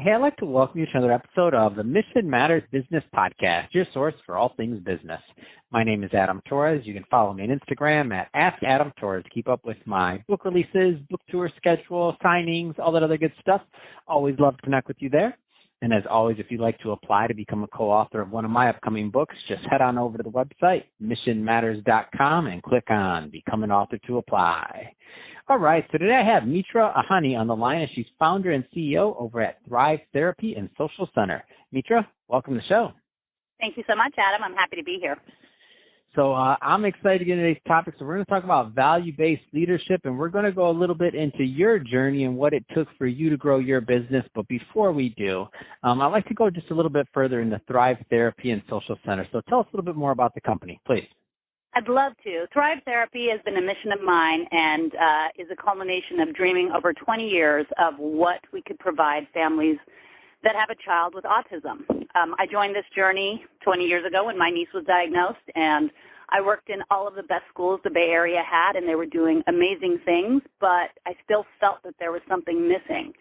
Hey, I'd like to welcome you to another episode of the Mission Matters Business Podcast, your source for all things business. My name is Adam Torres. You can follow me on Instagram at AskAdamTorres to keep up with my book releases, book tour schedule, signings, all that other good stuff. Always love to connect with you there. And as always, if you'd like to apply to become a co-author of one of my upcoming books, just head on over to the website, missionmatters.com, and click on Become an Author to apply. All right, so today I have Mitra Ahani on the line, and she's founder and CEO over at Thrive Therapy and Social Center. Mitra, welcome to the show. Thank you so much, Adam. I'm happy to be here. So I'm excited to get into today's topic. So we're going to talk about value-based leadership, and we're going to go a little bit into your journey and what it took for you to grow your business. But before we do, I'd like to go just a little bit further into Thrive Therapy and Social Center. So tell us a little bit more about the company, please. I'd love to. Thrive Therapy has been a mission of mine and is a culmination of dreaming over 20 years of what we could provide families that have a child with autism. I joined this journey 20 years ago when my niece was diagnosed, and I worked in all of the best schools the Bay Area had, and they were doing amazing things, but I still felt that there was something missing.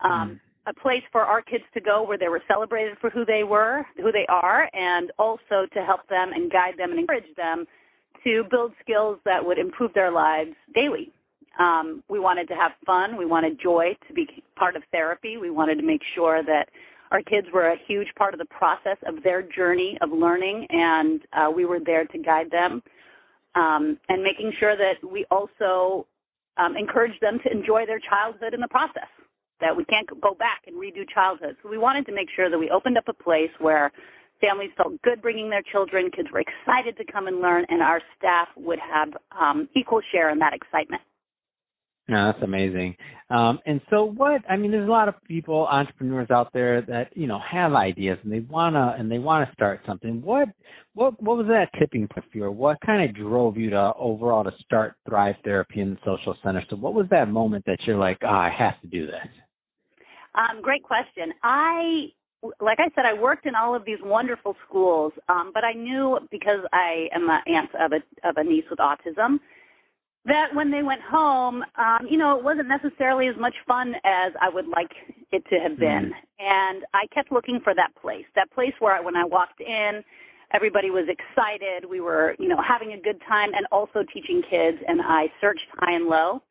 A place for our kids to go where they were celebrated for who they are, and also to help them and guide them and encourage them to build skills that would improve their lives daily. We wanted to have fun. We wanted joy to be part of therapy. We wanted to make sure that our kids were a huge part of the process of their journey of learning, and we were there to guide them, and making sure that we also encouraged them to enjoy their childhood in the process, that we can't go back and redo childhood. So we wanted to make sure that we opened up a place where families felt good bringing their children, kids were excited to come and learn, and our staff would have equal share in that excitement. No, that's amazing. And so there's a lot of people, entrepreneurs out there that, have ideas and they want to start something. What was that tipping point for you, or what kind of drove you to start Thrive Therapy and Social Center? So what was that moment that you're like, I have to do this? Great question. Like I said, I worked in all of these wonderful schools, but I knew, because I am an aunt of a niece with autism, that when they went home, it wasn't necessarily as much fun as I would like it to have been. And I kept looking for that place where when I walked in, everybody was excited. We were, having a good time and also teaching kids. And I searched high and low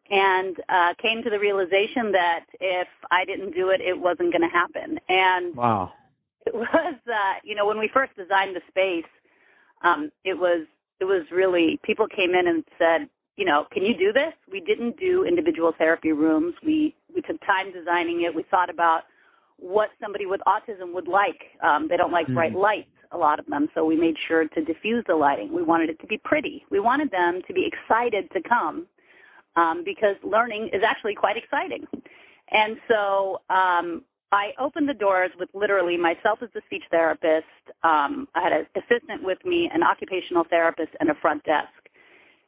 and came to the realization that if I didn't do it, it wasn't going to happen. And wow. It was, when we first designed the space, it was really, people came in and said, can you do this? We didn't do individual therapy rooms. We took time designing it. We thought about what somebody with autism would like. They don't like bright lights, a lot of them, so we made sure to diffuse the lighting. We wanted it to be pretty. We wanted them to be excited to come because learning is actually quite exciting. And so I opened the doors with literally myself as the speech therapist. I had an assistant with me, an occupational therapist, and a front desk,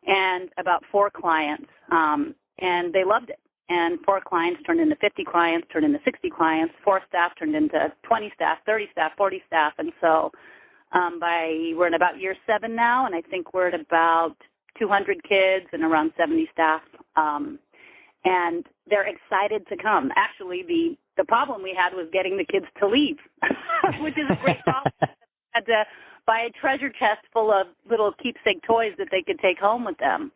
and about 4 clients, and they loved it. And 4 clients turned into 50 clients, turned into 60 clients, 4 staff turned into 20 staff, 30 staff, 40 staff, and so we're in about year 7 now, and I think we're at about 200 kids and around 70 staff, and they're excited to come. Actually, the problem we had was getting the kids to leave, which is a great problem. I had to buy a treasure chest full of little keepsake toys that they could take home with them.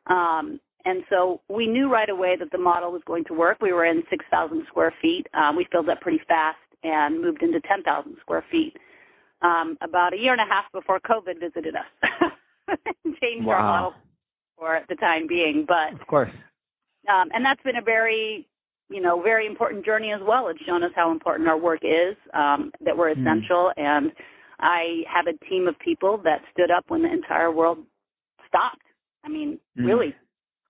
And so we knew right away that the model was going to work. We were in 6,000 square feet. We filled up pretty fast and moved into 10,000 square feet about a year and a half before COVID visited us and changed our model for the time being. But of course. And that's been a very important journey as well. It's shown us how important our work is, that we're essential. And I have a team of people that stood up when the entire world stopped. I mean, really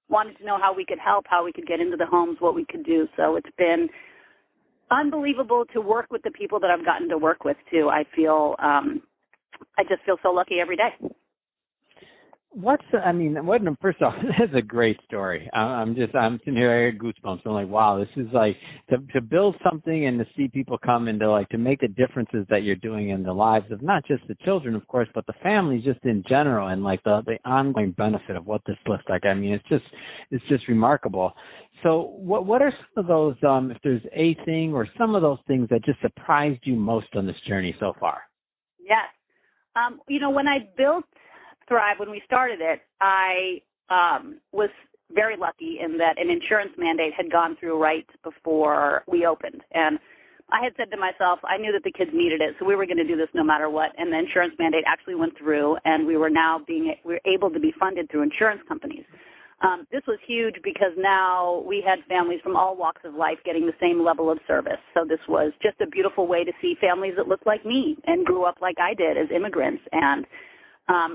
wanted to know how we could help, how we could get into the homes, what we could do. So it's been unbelievable to work with the people that I've gotten to work with, too. I just feel so lucky every day. First off, that's a great story. I'm sitting here, I get goosebumps. I'm like, wow, this is like to build something and to see people come and to make the differences that you're doing in the lives of not just the children, of course, but the families just in general, and like the ongoing benefit of what this looks like. I mean, it's just remarkable. So what are some of those, if there's a thing or some of those things that just surprised you most on this journey so far? Yes. When I built Thrive, when we started it, I was very lucky in that an insurance mandate had gone through right before we opened. And I had said to myself, I knew that the kids needed it, so we were going to do this no matter what. And the insurance mandate actually went through, and we were able to be funded through insurance companies. This was huge because now we had families from all walks of life getting the same level of service. So this was just a beautiful way to see families that looked like me and grew up like I did as immigrants. And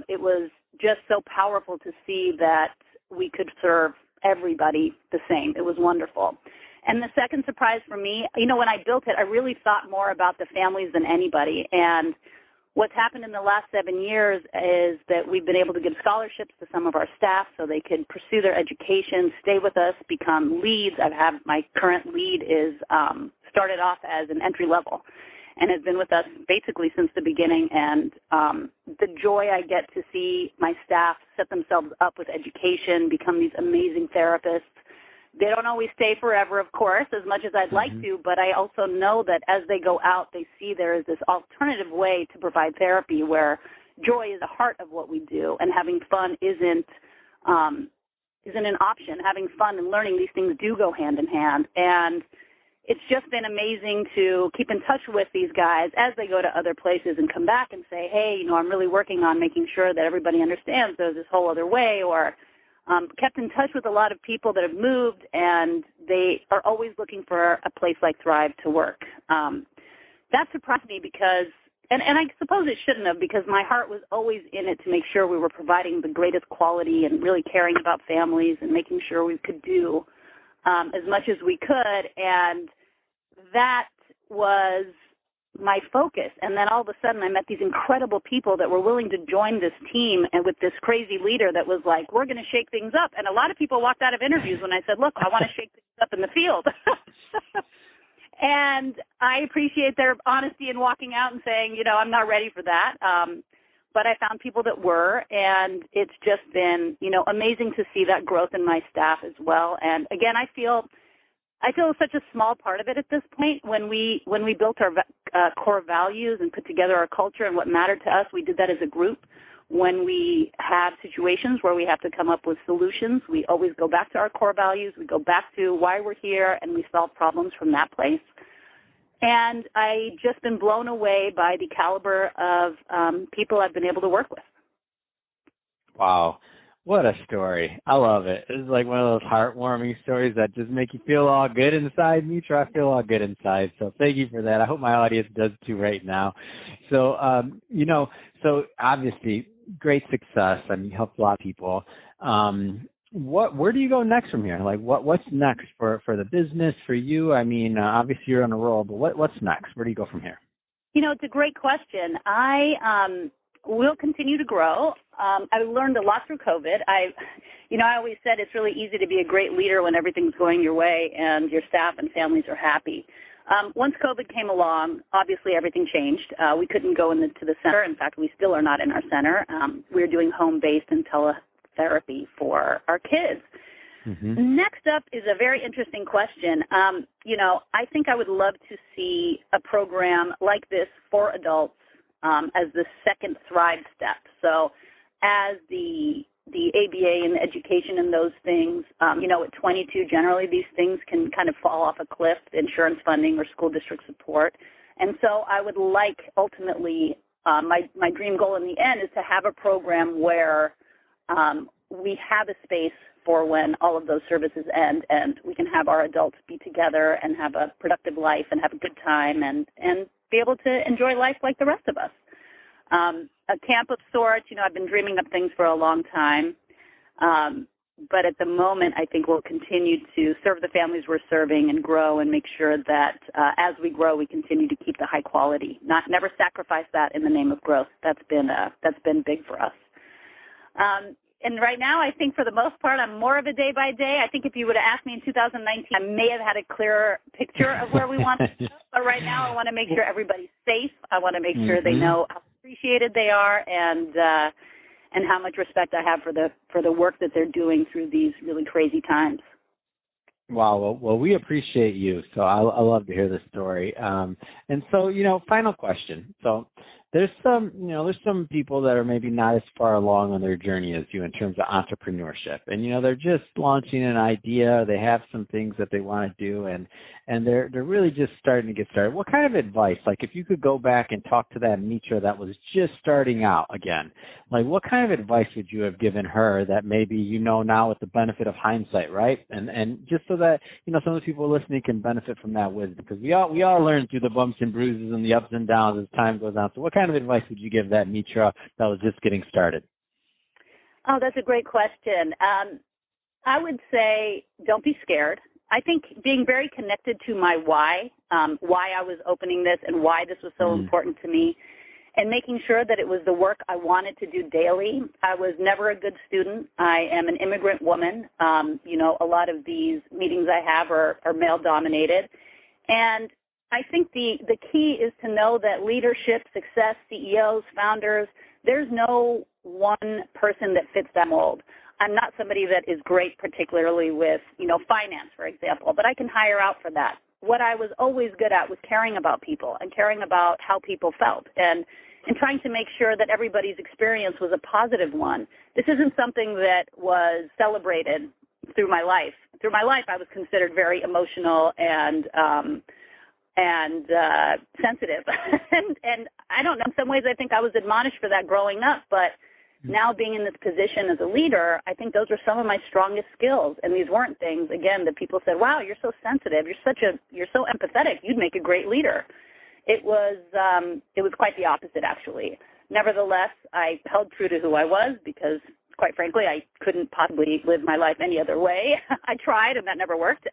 it was just so powerful to see that we could serve everybody the same. It was wonderful. And the second surprise for me, when I built it, I really thought more about the families than anybody. And what's happened in the last 7 years is that we've been able to give scholarships to some of our staff so they could pursue their education, stay with us, become leads. My current lead is started off as an entry level and has been with us basically since the beginning. And the joy I get to see my staff set themselves up with education, become these amazing therapists. They don't always stay forever, of course, as much as I'd like to, but I also know that as they go out, they see there is this alternative way to provide therapy where joy is the heart of what we do, and having fun isn't an option. Having fun and learning these things do go hand in hand. And it's just been amazing to keep in touch with these guys as they go to other places and come back and say, hey, I'm really working on making sure that everybody understands there's this whole other way, or kept in touch with a lot of people that have moved, and they are always looking for a place like Thrive to work. That surprised me because, and I suppose it shouldn't have, because my heart was always in it to make sure we were providing the greatest quality and really caring about families and making sure we could do as much as we could. And that was my focus. And then all of a sudden I met these incredible people that were willing to join this team, and with this crazy leader that was like, we're going to shake things up. And a lot of people walked out of interviews when I said, look, I want to shake things up in the field. And I appreciate their honesty in walking out and saying, I'm not ready for that. But I found people that were, and it's just been, amazing to see that growth in my staff as well. And again, I feel such a small part of it at this point. When we built our core values and put together our culture and what mattered to us, we did that as a group. When we have situations where we have to come up with solutions, we always go back to our core values. We go back to why we're here, and we solve problems from that place. And I just been blown away by the caliber of people I've been able to work with. Wow. What a story. I love it. It's like one of those heartwarming stories that just make you feel all good inside. Mitra, I feel all good inside. So thank you for that. I hope my audience does too right now. So, so obviously great success. I mean, you helped a lot of people. Where do you go next from here? Like what's next for the business, for you? I mean, obviously you're on a roll, but what's next? Where do you go from here? It's a great question. We'll continue to grow. I learned a lot through COVID. I always said it's really easy to be a great leader when everything's going your way and your staff and families are happy. Once COVID came along, obviously everything changed. We couldn't go to the center. In fact, we still are not in our center. We're doing home-based and teletherapy for our kids. Mm-hmm. Next up is a very interesting question. I think I would love to see a program like this for adults as the second Thrive step. So as the ABA and the education and those things, at 22, generally these things can kind of fall off a cliff, insurance funding or school district support. And so I would like ultimately, my dream goal in the end is to have a program where we have a space for when all of those services end, and we can have our adults be together and have a productive life and have a good time and be able to enjoy life like the rest of us. A camp of sorts, I've been dreaming up things for a long time. But at the moment, I think we'll continue to serve the families we're serving and grow and make sure that as we grow, we continue to keep the high quality, never sacrifice that in the name of growth. That's been big for us. And right now, I think for the most part, I'm more of a day by day. I think if you would have asked me in 2019, I may have had a clearer picture of where we want to go. But right now, I want to make sure everybody's safe. I want to make sure they know how appreciated they are and how much respect I have for the work that they're doing through these really crazy times. Wow. Well, we appreciate you. So I love to hear the story. And so, final question. So there's some people that are maybe not as far along on their journey as you in terms of entrepreneurship. And, they're just launching an idea. They have some things that they want to do and they're really just starting to get started. What kind of advice, like if you could go back and talk to that Mitra that was just starting out again, like what kind of advice would you have given her that maybe now with the benefit of hindsight, right? And just so that, some of the people listening can benefit from that wisdom, because we all learn through the bumps and bruises and the ups and downs as time goes on. So what kind of advice would you give that Mitra that was just getting started? Oh, that's a great question. I would say don't be scared. I think being very connected to my why I was opening this and why this was so important to me, and making sure that it was the work I wanted to do daily. I was never a good student. I am an immigrant woman. A lot of these meetings I have are male-dominated. And I think the key is to know that leadership, success, CEOs, founders, there's no one person that fits that mold. I'm not somebody that is great particularly with, finance, for example, but I can hire out for that. What I was always good at was caring about people and caring about how people felt and trying to make sure that everybody's experience was a positive one. This isn't something that was celebrated through my life. Through my life, I was considered very emotional and sensitive. and I don't know, in some ways I think I was admonished for that growing up, but now being in this position as a leader, I think those are some of my strongest skills. And these weren't things, again, that people said, wow, you're so sensitive, you're so empathetic, you'd make a great leader. It was quite the opposite, actually. Nevertheless, I held true to who I was because, quite frankly, I couldn't possibly live my life any other way. I tried, and that never worked.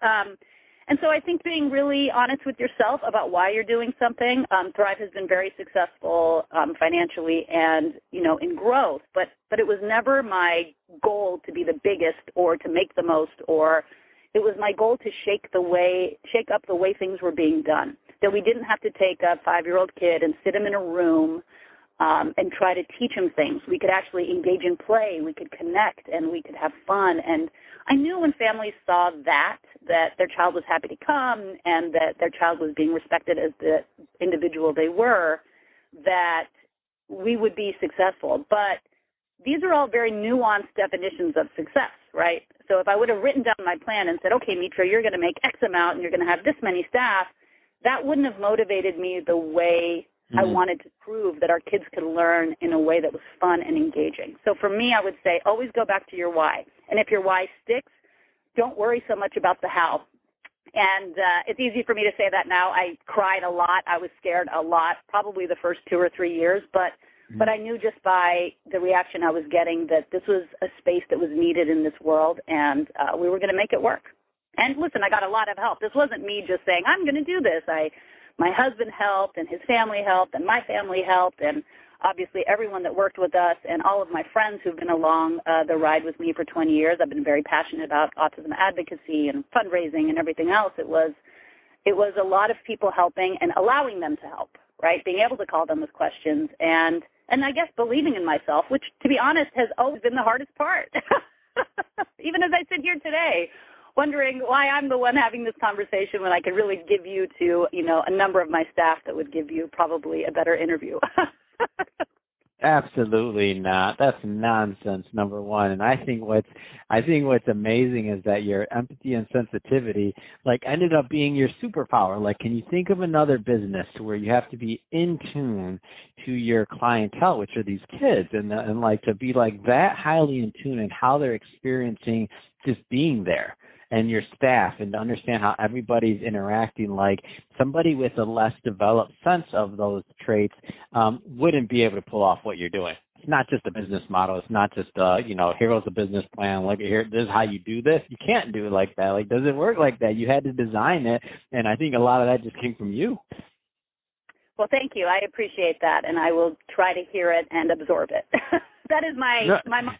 And so I think being really honest with yourself about why you're doing something. Thrive has been very successful financially and, in growth, but it was never my goal to be the biggest or to make the most, or it was my goal to shake up the way things were being done, that we didn't have to take a 5-year-old kid and sit him in a room and try to teach him things. We could actually engage in play, we could connect, and we could have fun. And I knew when families saw that their child was happy to come and that their child was being respected as the individual they were, that we would be successful. But these are all very nuanced definitions of success, right? So if I would have written down my plan and said, okay, Mitra, you're going to make X amount and you're going to have this many staff, that wouldn't have motivated me the way I wanted to prove that our kids could learn in a way that was fun and engaging. So for me, I would say always go back to your why. And if your why sticks, don't worry so much about the how. And it's easy for me to say that now. I cried a lot. I was scared a lot, probably the first 2 or 3 years. But I knew just by the reaction I was getting that this was a space that was needed in this world, and we were going to make it work. And listen, I got a lot of help. This wasn't me just saying, I'm going to do this. My husband helped, and his family helped, and my family helped, and obviously everyone that worked with us and all of my friends who've been along the ride with me for 20 years. I've been very passionate about autism advocacy and fundraising and everything else. It was a lot of people helping and allowing them to help, right? Being able to call them with questions and I guess believing in myself, which, to be honest, has always been the hardest part. Even as I sit here today, wondering why I'm the one having this conversation when I could really give you to, a number of my staff that would give you probably a better interview. Absolutely not. That's nonsense, number one. And I think what's amazing is that your empathy and sensitivity ended up being your superpower. Can you think of another business where you have to be in tune to your clientele, which are these kids, and to be that highly in tune in how they're experiencing just being there, and your staff, and to understand how everybody's interacting. Somebody with a less developed sense of those traits wouldn't be able to pull off what you're doing. It's not just a business model. It's not just, here's a business plan. Here, this is how you do this. You can't do it like that. Does it work like that? You had to design it, and I think a lot of that just came from you. Well, thank you. I appreciate that, and I will try to hear it and absorb it. That is my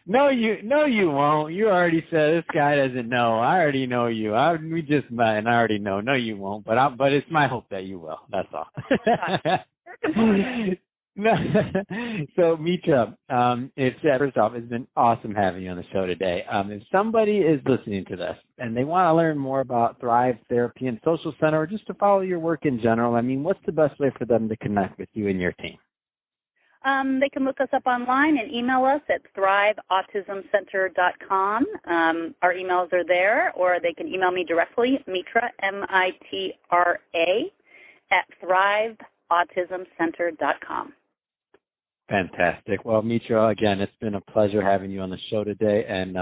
No, you won't. You already said this guy doesn't know. I already know you. We just met, and I already know. No, you won't. But it's my hope that you will. That's all. So, Mitra, first off, it's been awesome having you on the show today. If somebody is listening to this and they want to learn more about Thrive Therapy and Social Center, or just to follow your work in general, I mean, what's the best way for them to connect with you and your team? They can look us up online and email us at thriveautismcenter.com. Our emails are there, or they can email me directly, Mitra, Mitra, at thriveautismcenter.com. Fantastic. Well, Mitra, again, it's been a pleasure having you on the show today, and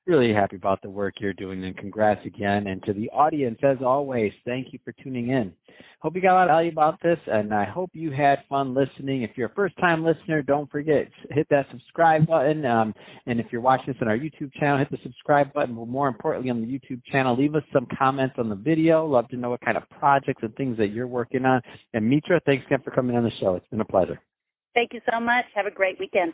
really happy about the work you're doing, and congrats again. And to the audience, as always, thank you for tuning in. Hope you got a lot of value about this, and I hope you had fun listening. If you're a first-time listener, don't forget, hit that subscribe button. And if you're watching this on our YouTube channel, hit the subscribe button. But more importantly, on the YouTube channel, leave us some comments on the video. Love to know what kind of projects and things that you're working on. And Mitra, thanks again for coming on the show. It's been a pleasure. Thank you so much. Have a great weekend.